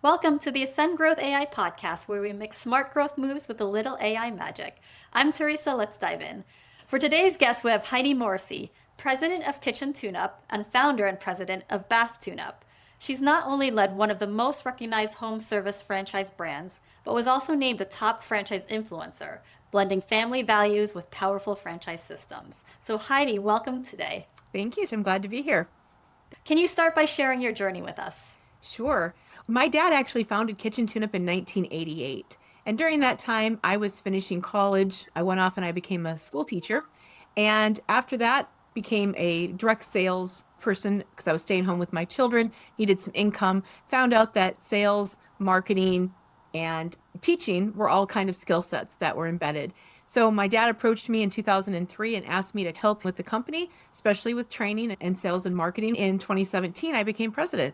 Welcome to the Ascend Growth AI podcast, where we mix smart growth moves with a little AI magic. I'm Teresa. Let's dive in. For today's guest, we have Heidi Morrissey, president of Kitchen TuneUp and founder and president of Bath TuneUp. She's not only led one of the most recognized home service franchise brands, but was also named a top franchise influencer, blending family values with powerful franchise systems. So, Heidi, welcome today. Thank you. I'm glad to be here. Can you start by sharing your journey with us? Sure. My dad actually founded Kitchen TuneUp in 1988. And during that time, I was finishing college. I went off and I became a school teacher. And after that, became a direct sales person because I was staying home with my children, needed some income, found out that sales, marketing, and teaching were all kind of skill sets that were embedded. So my dad approached me in 2003 and asked me to help with the company, especially with training and sales and marketing. In 2017, I became president.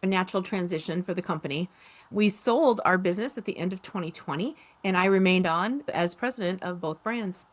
A natural transition for the company. We sold our business at the end of 2020, and I remained on as president of both brands.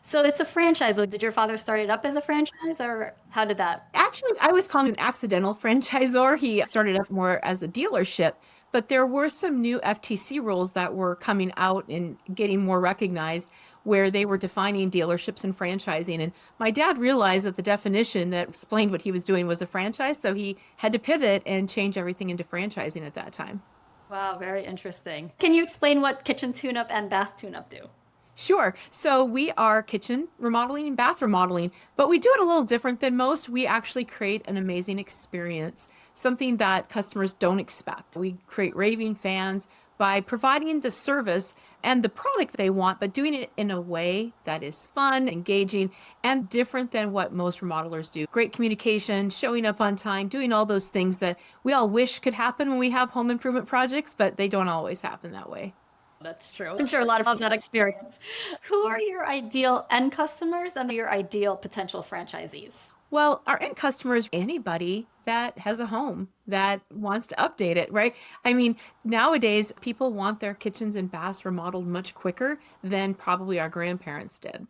So it's a franchise. Did your father start it up as a franchise, or how did that? Actually, I was called an accidental franchisor. He started up more as a dealership, but there were some new FTC rules that were coming out and getting more recognized where they were defining dealerships and franchising. And my dad realized that the definition that explained what he was doing was a franchise. So he had to pivot and change everything into franchising at that time. Wow, very interesting. Can you explain what Kitchen TuneUp and Bath TuneUp do? Sure. So we are kitchen remodeling and bath remodeling, but we do it a little different than most. We actually create an amazing experience, something that customers don't expect. We create raving fans by providing the service and the product they want, but doing it in a way that is fun, engaging, and different than what most remodelers do. Great communication, showing up on time, doing all those things that we all wish could happen when we have home improvement projects, but they don't always happen that way. That's true. I'm sure a lot of that experience. Who are your ideal end customers and your ideal potential franchisees? Well, our end customer is anybody that has a home that wants to update it, right? I mean, nowadays people want their kitchens and baths remodeled much quicker than probably our grandparents did.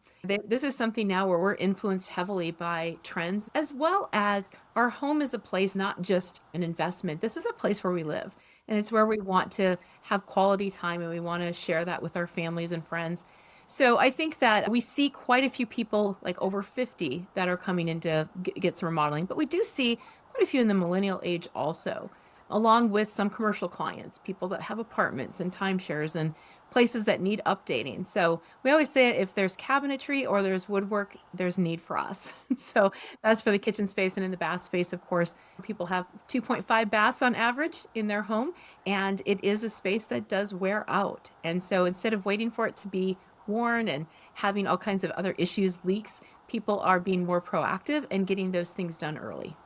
This is something now where we're influenced heavily by trends, as well as our home is a place, not just an investment. This is a place where we live, and it's where we want to have quality time, and we want to share that with our families and friends. So I think that we see quite a few people like over 50 that are coming in to get some remodeling, but we do see quite a few in the millennial age also, along with some commercial clients, people that have apartments and timeshares and places that need updating. So we always say if there's cabinetry or there's woodwork, there's need for us. So that's for the kitchen space. And in the bath space, of course, people have 2.5 baths on average in their home, and it is a space that does wear out. And so instead of waiting for it to be worn and having all kinds of other issues, leaks, people are being more proactive and getting those things done early.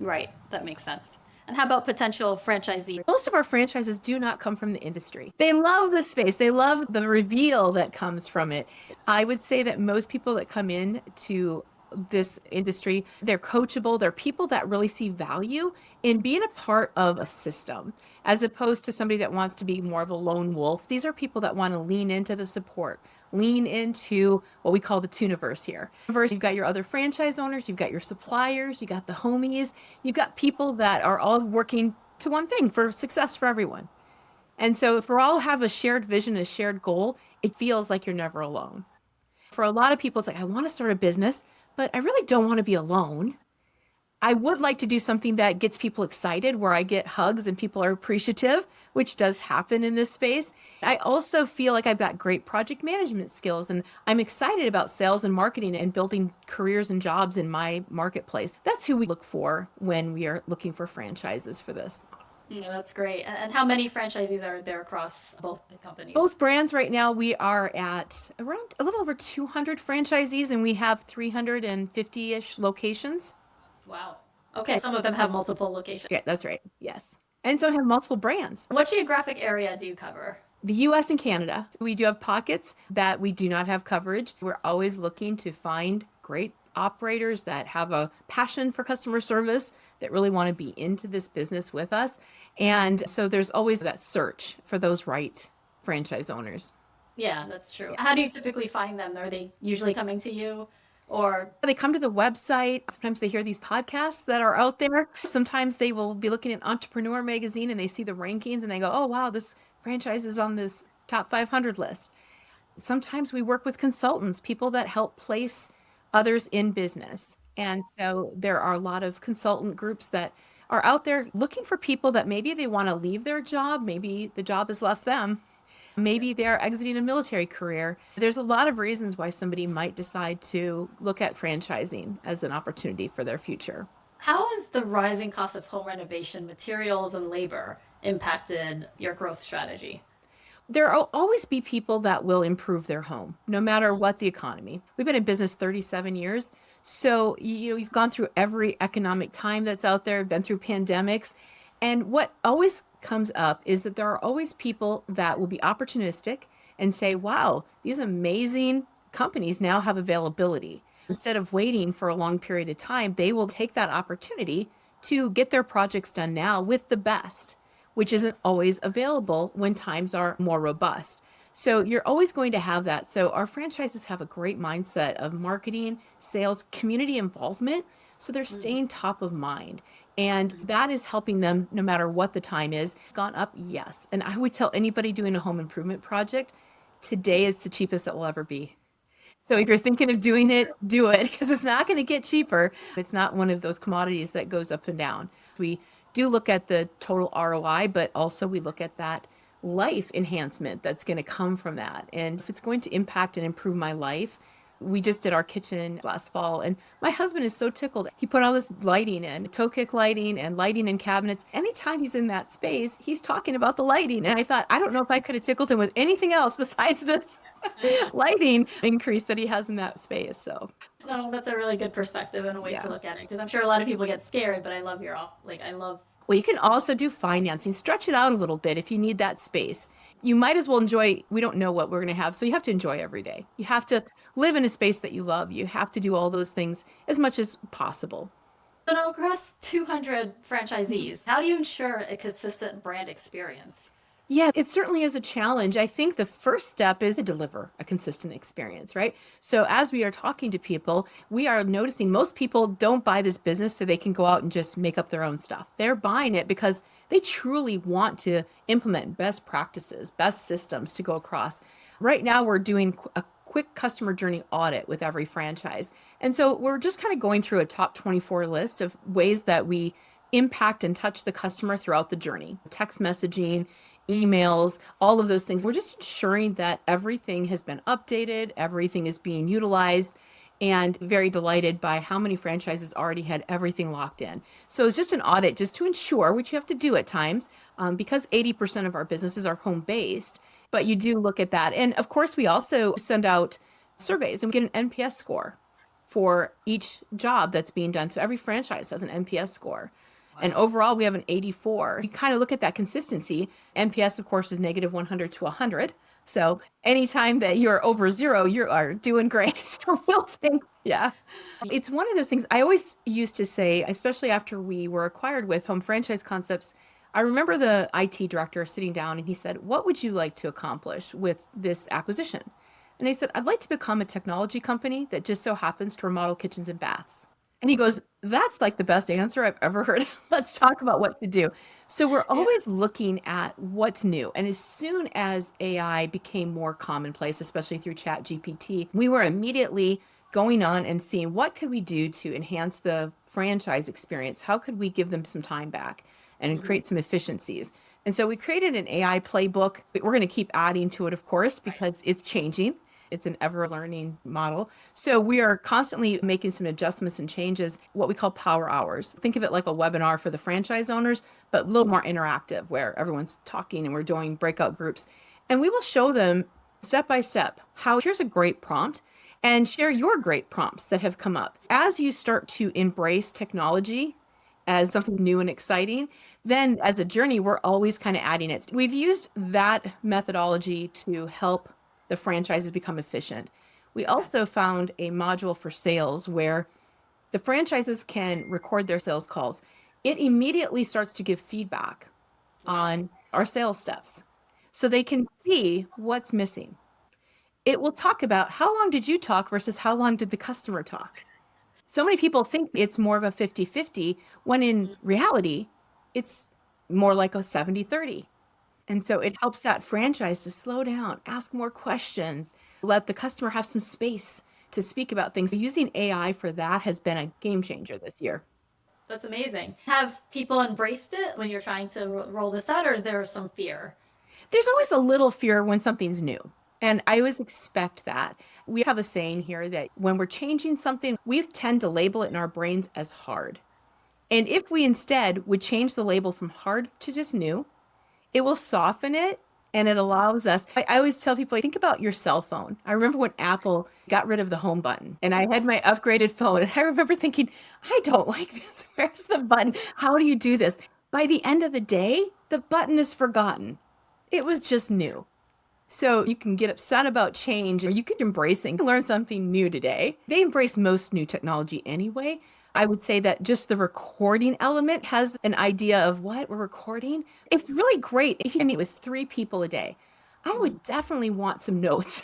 Right, that makes sense. And how about potential franchisees? Most of our franchises do not come from the industry. They love the space. They love the reveal that comes from it. I would say that most people that come in to this industry, they're coachable. They're people that really see value in being a part of a system, as opposed to somebody that wants to be more of a lone wolf. These are people that want to lean into the support, lean into what we call the Tuniverse here. First, you've got your other franchise owners, you've got your suppliers, you got the homies, you've got people that are all working to one thing for success for everyone. And so if we all have a shared vision, a shared goal, it feels like you're never alone. For a lot of people, it's like, I want to start a business, but I really don't want to be alone. I would like to do something that gets people excited, where I get hugs and people are appreciative, which does happen in this space. I also feel like I've got great project management skills, and I'm excited about sales and marketing and building careers and jobs in my marketplace. That's who we look for when we are looking for franchises for this. Yeah, that's great. And how many franchisees are there across both the companies? Both brands right now, we are at around a little over 200 franchisees, and we have 350-ish locations. Wow. Okay, some of them have multiple locations. Yeah, that's right. Yes. And so have multiple brands. What geographic area do you cover? The US and Canada. We do have pockets that we do not have coverage. We're always looking to find great operators that have a passion for customer service, that really want to be into this business with us. And so there's always that search for those right franchise owners. Yeah, that's true. How do you typically find them? Are they usually coming to you? Or They come to the website. Sometimes they hear these podcasts that are out there. Sometimes they will be looking at Entrepreneur magazine and they see the rankings and they go, oh, wow, this franchise is on this top 500 list. Sometimes we work with consultants, people that help place others in business. And so there are a lot of consultant groups that are out there looking for people that maybe they want to leave their job, maybe the job has left them, maybe they're exiting a military career. There's a lot of reasons why somebody might decide to look at franchising as an opportunity for their future. how has the rising cost of home renovation materials and labor impacted your growth strategy? There will always be people that will improve their home, no matter what the economy. We've been in business 37 years. So, you've gone through every economic time that's out there, been through pandemics. And what always comes up is that there are always people that will be opportunistic and say, wow, these amazing companies now have availability. Instead of waiting for a long period of time, they will take that opportunity to get their projects done now with the best, which isn't always available when times are more robust. So you're always going to have that. So our franchises have a great mindset of marketing, sales, community involvement. So they're staying top of mind. And that is helping them no matter what the time is. Gone up, yes. And I would tell anybody doing a home improvement project, today is the cheapest it will ever be. So if you're thinking of doing it, do it because it's not going to get cheaper. It's not one of those commodities that goes up and down. We do look at the total ROI, but also we look at that life enhancement that's going to come from that. And if it's going to impact and improve my life, we just did our kitchen last fall, and my husband is so tickled. He put all this lighting in, toe kick lighting and lighting in cabinets. Anytime he's in that space, he's talking about the lighting. And I thought, I don't know if I could have tickled him with anything else besides this lighting increase that he has in that space. So, No, that's a really good perspective and a way to yeah. look at it because I'm sure a lot of people get scared, but I love I love. Well, you can also do financing, stretch it out a little bit if you need that space. You might as well enjoy, we don't know what we're going to have, so you have to enjoy every day. You have to live in a space that you love. You have to do all those things as much as possible. So now across 200 franchisees, how do you ensure a consistent brand experience? Yeah, it certainly is a challenge. I think the first step is to deliver a consistent experience, right? So as we are talking to people, we are noticing most people don't buy this business so they can go out and just make up their own stuff. They're buying it because they truly want to implement best practices, best systems to go across. Right now, we're doing a quick customer journey audit with every franchise. And so we're just kind of going through a top 24 list of ways that we impact and touch the customer throughout the journey. Text messaging, emails, all of those things. We're just ensuring that everything has been updated, everything is being utilized, and very delighted by how many franchises already had everything locked in. So it's just an audit just to ensure, which you have to do at times, because 80% of our businesses are home based, but you do look at that. And of course, we also send out surveys and we get an NPS score for each job that's being done. So every franchise has an NPS score. And overall, we have an 84. You kind of look at that consistency. NPS, of course, is negative 100 to 100. So anytime that you're over zero, you are doing great. So we'll take, yeah. It's one of those things I always used to say, especially after we were acquired with Home Franchise Concepts. I remember the IT director sitting down and he said, what would you like to accomplish with this acquisition? And I said, I'd like to become a technology company that just so happens to remodel kitchens and baths. And he goes, that's like the best answer I've ever heard. Let's talk about what to do. So we're Yeah. always looking at what's new. And as soon as AI became more commonplace, especially through Chat GPT, we were immediately going on and seeing what could we do to enhance the franchise experience? How could we give them some time back and create some efficiencies? And so we created an AI playbook. We're going to keep adding to it, of course, because it's changing. It's an ever learning model. So we are constantly making some adjustments and changes, what we call power hours. Think of it like a webinar for the franchise owners, but a little more interactive where everyone's talking and we're doing breakout groups. And we will show them step by step how here's a great prompt and share your great prompts that have come up. As you start to embrace technology as something new and exciting, then as a journey, we're always kind of adding it. We've used that methodology to help the franchises become efficient. We also found a module for sales where the franchises can record their sales calls. It immediately starts to give feedback on our sales steps so they can see what's missing. it will talk about how long did you talk versus how long did the customer talk. So many people think it's more of a 50-50, when in reality, it's more like a 70-30. And so it helps that franchise to slow down, ask more questions, let the customer have some space to speak about things. Using AI for that has been a game changer this year. That's amazing. Have people embraced it when you're trying to roll this out, or is there some fear? There's always a little fear when something's new. And I always expect that. We have a saying here that when we're changing something, we tend to label it in our brains as hard. And if we instead would change the label from hard to just new, it will soften it, and it allows us. I always tell people, think about your cell phone. I remember when Apple got rid of the home button and I had my upgraded phone. And I remember thinking, I don't like this. Where's the button? How do you do this? By the end of the day, the button is forgotten. It was just new. So you can get upset about change, or you can embrace it and learn something new today. They embrace most new technology anyway. I would say that just the recording element has an idea of what we're recording. It's really great if you meet with 3 people a day. I would definitely want some notes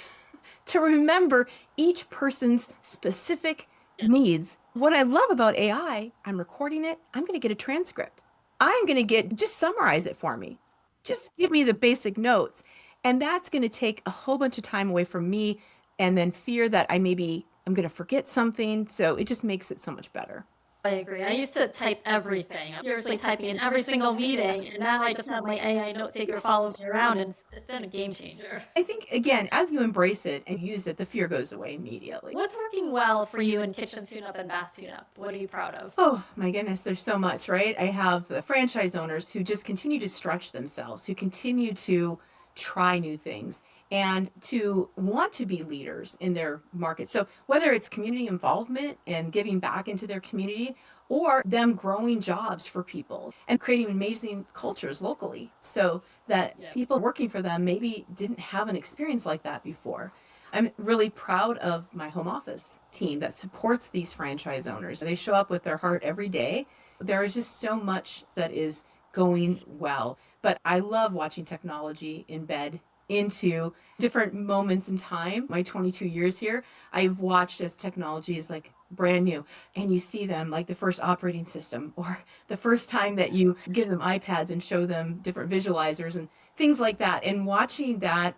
to remember each person's specific needs. What I love about AI, I'm recording it, I'm going to get a transcript. I'm going to just summarize it for me. Just give me the basic notes. And that's going to take a whole bunch of time away from me, and then fear that I'm going to forget something. So it just makes it so much better. I agree. I used to type everything. I'm seriously typing in every single meeting, and now I just have my AI note taker follow me around, and it's been a game changer. I think, again, as you embrace it and use it, the fear goes away immediately. What's working well for you in kitchen tune-up and bath tune-up? What are you proud of? Oh, my goodness, there's so much, right? I have the franchise owners who just continue to stretch themselves, who continue to try new things and to want to be leaders in their market. So whether it's community involvement and giving back into their community, or them growing jobs for people and creating amazing cultures locally so that people working for them maybe didn't have an experience like that before. I'm really proud of my home office team that supports these franchise owners. They show up with their heart every day. There is just so much that is going well. But I love watching technology embed into different moments in time. My 22 years here, I've watched as technology is like brand new, and you see them like the first operating system, or the first time that you give them iPads and show them different visualizers and things like that. And watching that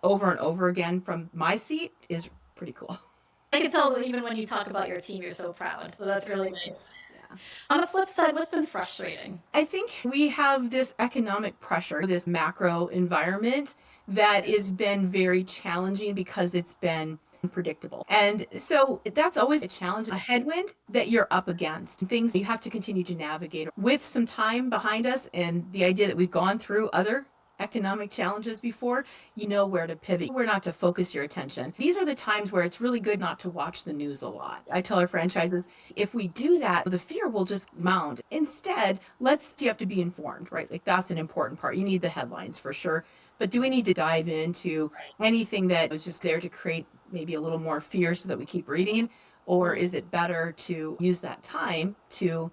over and over again from my seat is pretty cool. I can tell even when you talk about your team, you're so proud. So that's really nice. On the flip side, what's been frustrating? I think we have this economic pressure, this macro environment that has been very challenging because it's been unpredictable. And so that's always a challenge, a headwind that you're up against, things you have to continue to navigate. With some time behind us and the idea that we've gone through other economic challenges before, you know where to pivot, where not to focus your attention. These are the times where it's really good not to watch the news a lot. I tell our franchises, if we do that, the fear will just mount. Instead, you have to be informed, right? Like that's an important part. You need the headlines for sure. But do we need to dive into anything that was just there to create maybe a little more fear so that we keep reading? Or is it better to use that time to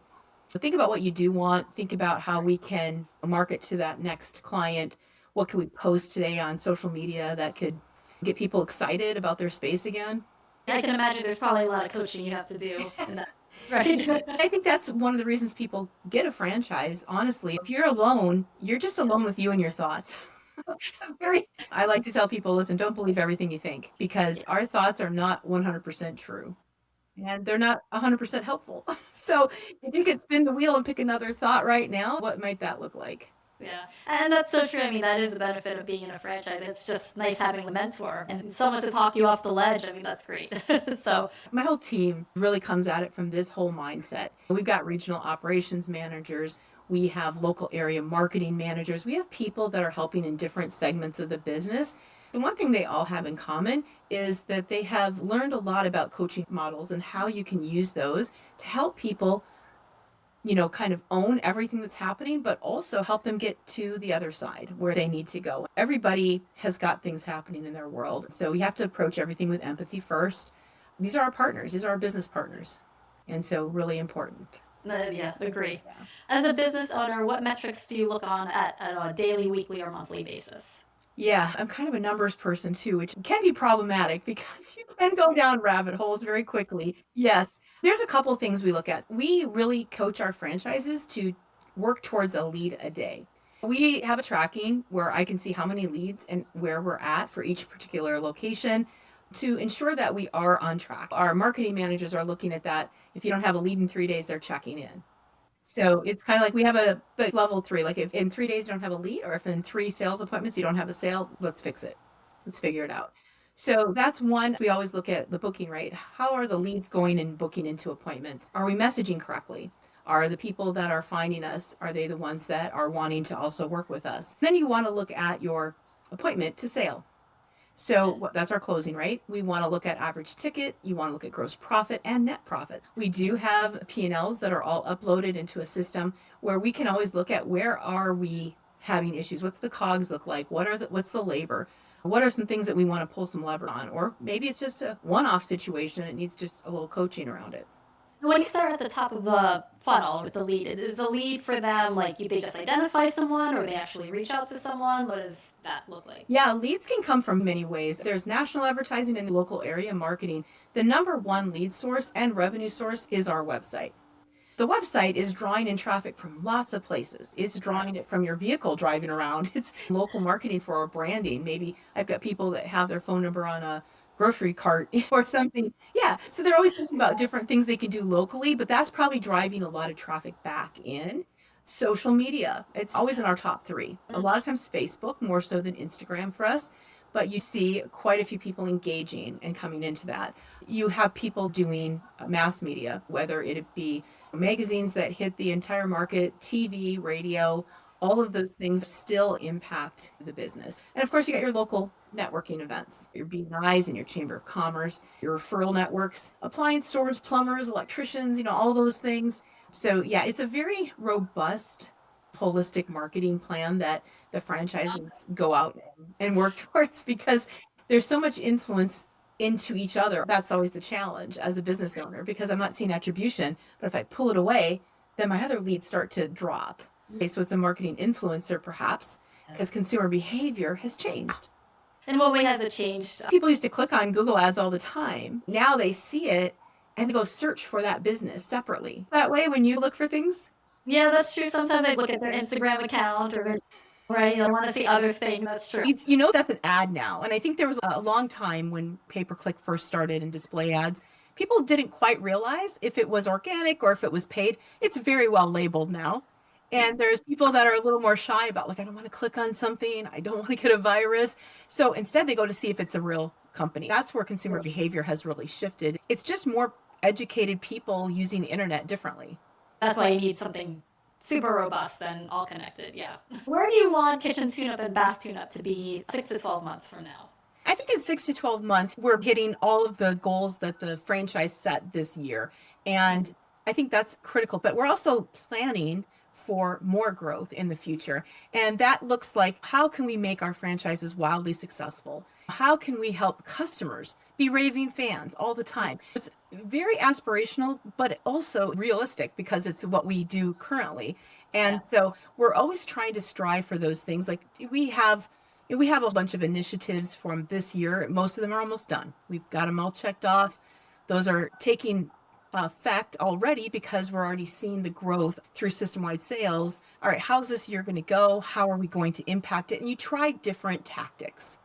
think about what you do want, think about how we can market to that next client. What can we post today on social media that could get people excited about their space again? I can imagine there's probably a lot of coaching you have to do in that. Right. I think that's one of the reasons people get a franchise. Honestly, if you're alone, you're just alone with you and your thoughts. I like to tell people, listen, don't believe everything you think, because our thoughts are not 100% true. And they're not 100% helpful. So if you could spin the wheel and pick another thought right now, what might that look like? Yeah. And that's so true. I mean, that is the benefit of being in a franchise. It's just nice having a mentor and someone to talk you off the ledge. I mean, that's great. So my whole team really comes at it from this whole mindset. We've got regional operations managers. We have local area marketing managers. We have people that are helping in different segments of the business. The one thing they all have in common is that they have learned a lot about coaching models and how you can use those to help people, kind of own everything that's happening, but also help them get to the other side where they need to go. Everybody has got things happening in their world. So we have to approach everything with empathy first. These are our partners. These are our business partners. And so really important. Yeah, agree. Yeah. As a business owner, what metrics do you look on at a daily, weekly, or monthly basis? Yeah, I'm kind of a numbers person too, which can be problematic because you can go down rabbit holes very quickly. Yes, there's a couple things we look at. We really coach our franchises to work towards a lead a day. We have a tracking where I can see how many leads and where we're at for each particular location to ensure that we are on track. Our marketing managers are looking at that. If you don't have a lead in 3 days, they're checking in. So it's kind of like we have but level three. Like if in 3 days you don't have a lead, or if in 3 sales appointments you don't have a sale, let's fix it. Let's figure it out. So that's one. We always look at the booking rate. How are the leads going and booking into appointments? Are we messaging correctly? Are the people that are finding us, are they the ones that are wanting to also work with us? Then you want to look at your appointment to sale. So that's our closing rate. We want to look at average ticket. You want to look at gross profit and net profit. We do have P&Ls that are all uploaded into a system where we can always look at where are we having issues. What's the COGS look like? What's the labor? What are some things that we want to pull some lever on? Or maybe it's just a one-off situation. It needs just a little coaching around it. When you start at the top of the funnel with the lead, is the lead for them like they just identify someone or they actually reach out to someone? What does that look like? Yeah, leads can come from many ways. There's national advertising and local area marketing. The number one lead source and revenue source is our website. The website is drawing in traffic from lots of places. It's drawing it from your vehicle driving around. It's local marketing for our branding. Maybe I've got people that have their phone number on a grocery cart or something. Yeah. So they're always thinking about different things they can do locally, but that's probably driving a lot of traffic back in. Social media, it's always in our top three. A lot of times Facebook, more so than Instagram for us, but you see quite a few people engaging and coming into that. You have people doing mass media, whether it be magazines that hit the entire market, TV, radio, all of those things still impact the business. And of course, you got your local networking events, your BNIs and your Chamber of Commerce, your referral networks, appliance stores, plumbers, electricians, all those things. So yeah, it's a very robust holistic marketing plan that the franchises go out and work towards because there's so much influence into each other. That's always the challenge as a business owner because I'm not seeing attribution, but if I pull it away, then my other leads start to drop. Okay, so it's a marketing influencer perhaps because consumer behavior has changed. In what way has it changed? People used to click on Google ads all the time. Now they see it and they go search for that business separately. That way, when you look for things, Yeah, that's true. Sometimes I look at their Instagram account or right, I want to see other things. That's true. That's an ad now. And I think there was a long time when pay-per-click first started and display ads, people didn't quite realize if it was organic or if it was paid. It's very well labeled now. And there's people that are a little more shy about, like, I don't want to click on something. I don't want to get a virus. So instead they go to see if it's a real company. That's where consumer behavior has really shifted. It's just more educated people using the internet differently. That's why you need something super robust and all connected. Yeah. Where do you want kitchen tune-up and bath tune-up to be 6 to 12 months from now? I think in 6 to 12 months, we're hitting all of the goals that the franchise set this year. And I think that's critical. But we're also planning for more growth in the future. And that looks like, how can we make our franchises wildly successful? How can we help customers be raving fans all the time? It's very aspirational, but also realistic because it's what we do currently. And so we're always trying to strive for those things. Like we have a bunch of initiatives from this year. Most of them are almost done. We've got them all checked off. Those are taking effect already because we're already seeing the growth through system-wide sales. All right, how's this year going to go? How are we going to impact it? And you try different tactics.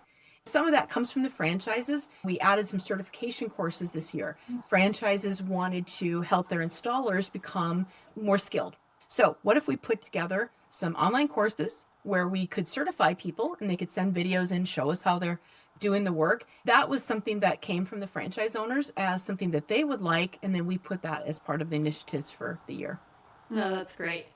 Some of that comes from the franchises. We added some certification courses this year. Franchises wanted to help their installers become more skilled. So what if we put together some online courses where we could certify people and they could send videos and show us how they're doing the work? That was something that came from the franchise owners as something that they would like. And then we put that as part of the initiatives for the year. No, that's great.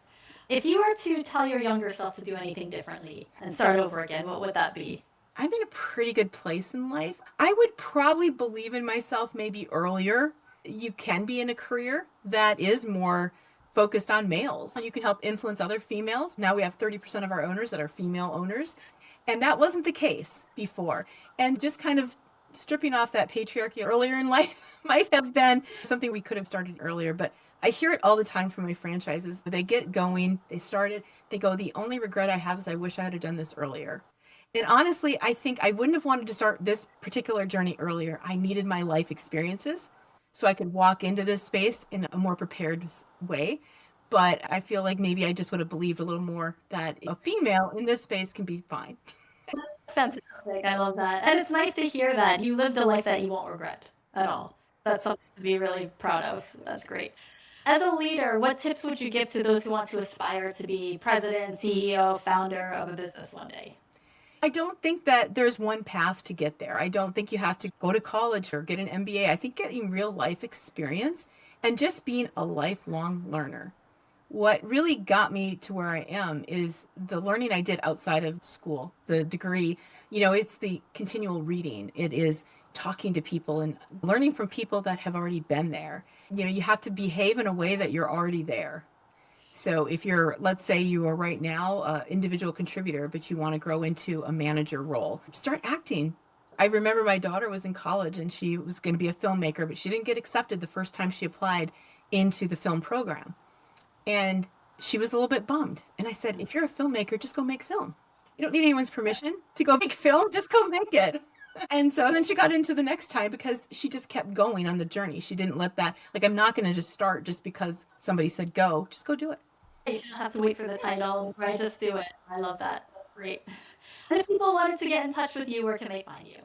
If you were to tell your younger self to do anything differently and start over again, what would that be? I'm in a pretty good place in life. I would probably believe in myself maybe earlier. You can be in a career that is more focused on males. You can help influence other females. Now we have 30% of our owners that are female owners. And that wasn't the case before. And just kind of stripping off that patriarchy earlier in life might have been something we could have started earlier. But I hear it all the time from my franchises. They get going, they started, they go, the only regret I have is I wish I had done this earlier. And honestly, I think I wouldn't have wanted to start this particular journey earlier. I needed my life experiences so I could walk into this space in a more prepared way. But I feel like maybe I just would have believed a little more that a female in this space can be fine. Fantastic. I love that. And it's nice to hear that you lived a life that you won't regret at all. That's something to be really proud of. That's great. As a leader, what tips would you give to those who want to aspire to be president, CEO, founder of a business one day? I don't think that there's one path to get there. I don't think you have to go to college or get an MBA. I think getting real life experience and just being a lifelong learner. What really got me to where I am is the learning I did outside of school, the degree. It's the continual reading. It is talking to people and learning from people that have already been there. You have to behave in a way that you're already there. So if let's say you are right now an individual contributor, but you want to grow into a manager role, start acting. I remember my daughter was in college and she was going to be a filmmaker, but she didn't get accepted the first time she applied into the film program. And she was a little bit bummed. And I said, if you're a filmmaker, just go make film. You don't need anyone's permission to go make film. Just go make it. And then she got into the next time because she just kept going on the journey. She didn't let that, I'm not going to just start just because somebody said go. Just go do it. You shouldn't have to wait for the title, right? Just do it. I love that. That's great. And if people wanted to get in touch with you, where can they find you?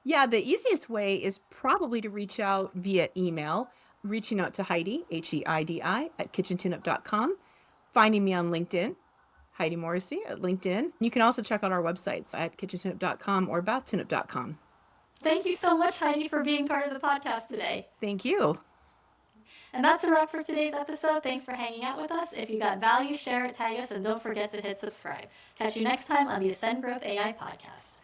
Yeah, the easiest way is probably to reach out via email, reaching out to Heidi, Heidi, at kitchentuneup.com, finding me on LinkedIn, Heidi Morrissey at LinkedIn. You can also check out our websites at kitchentuneup.com or bathtuneup.com. Thank you so much, Heidi, for being part of the podcast today. Thank you. And that's a wrap for today's episode. Thanks for hanging out with us. If you got value, share it, tag us, and don't forget to hit subscribe. Catch you next time on the Ascend Growth AI podcast.